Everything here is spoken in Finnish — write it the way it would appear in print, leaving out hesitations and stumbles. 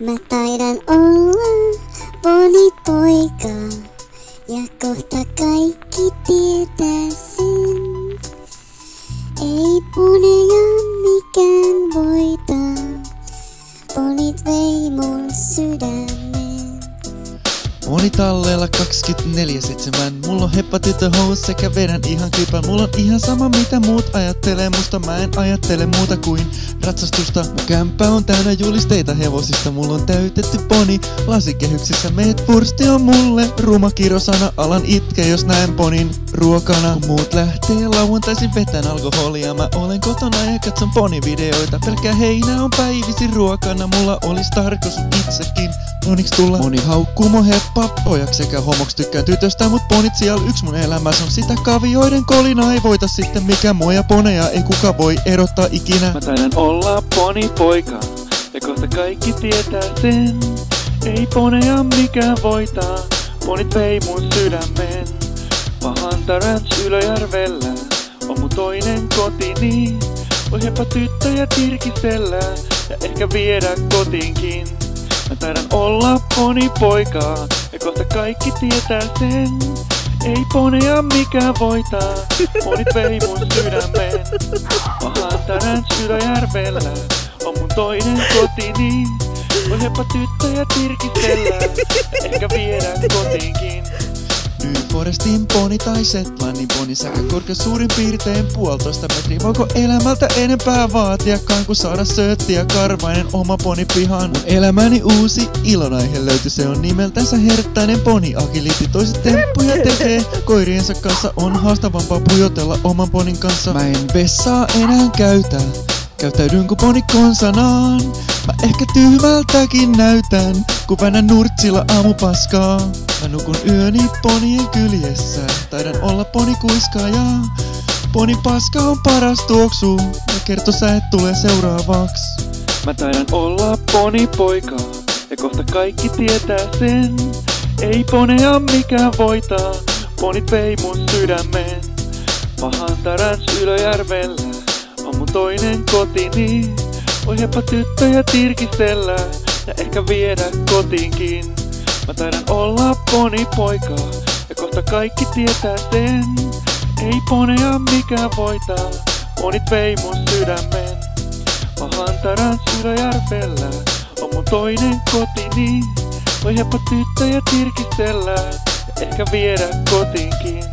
Mä taidan olla ponipoika ja kohta kaikki tietää sen. Ei poneja mikään voita, ponit vei mun sydämen. Ponitalleella 24/7. Mulla on heppatyttöhous sekä vedän ihan kypän. Mulla on ihan sama mitä muut ajattelee musta. Mä en ajattele muuta kuin ratsastusta. Mun kämppä on täynnä julisteita hevosista. Mulla on täytetty poni lasikehyksissä. Meet pursti on mulle ruma kirosana. Alan itke jos näen ponin ruokana. Kun muut lähtee lauantaisin vetän alkoholia. Mä olen kotona ja katson ponivideoita. Pelkkää heinää on päivisin ruokana. Mulla olis tarkoitus itsekin poniksi tulla. Moni haukkuu mun heppa pojaksi sekä homoks tykkään tytöstä. Mut ponit siellä yks mun elämässä on sitä kavioiden kolina. Ei voita sitten mikä mua ja poneja ei kuka voi erottaa ikinä. Mä taidan olla ponipoika ja kohta kaikki tietää sen. Ei poneja mikään voitaa, ponit vei mun sydämen. Pahanta Ranch Ylöjärvellä on mun toinen kotini. Voi heppa tyttöjä tirkistellä ja ehkä viedä kotiinkin. Mä taidan olla ponipoika ja kohta kaikki tietää sen. Ei poneja mikään voitaa, ponit vei mun sydämen. Pahanta Ranch Ylöjärvellä on mun toinen kotini. Voi heppa tyttöjä tirkistellä ja ehkä viedä kotiinkin. New Forestin poni tai Shetlandin poni sekä korkeus suurin piirtein 1,5 metriä. Voiko elämältä enempää vaatiakaan kuin saada söötti ja karvainen oma poni pihaan? Mun elämäni uusi ilonaihe löytyi, se on nimeltänsä herttäinen poni. Agility toiset temppuja tekee koiriensa kanssa, on haastavampaa pujotella oman ponin kanssa. Mä en vessaa enää käyttäydyn ku poni konsanaan. Mä ehkä tyhmältäkin näytän, kun väännän nurtsilla aamupaskaa. Mä nukun yöni ponien kyljessä, taidan olla ponikuiskaaja. Poni paska on paras tuoksu, ja kerto sä et tule seuraavaksi. Mä taidan olla ponipoika ja kohta kaikki tietää sen. Ei poneja mikään voitaa, ponit vei mun sydämen. Pahanta Ranch Ylöjärvellä on mun toinen kotini. Voi heppa tyttöjä tirkistellä ja ehkä viedä kotiinkin. Mä taidan olla ponipoika ja kohta kaikki tietää sen. Ei poneja mikään voitaa, ponit vei mun sydämen. Pahanta Ranch Ylöjärvellä on mun toinen kotini. Voi heppa tyttöjä tirkistellä ja ehkä viedä kotiinkin.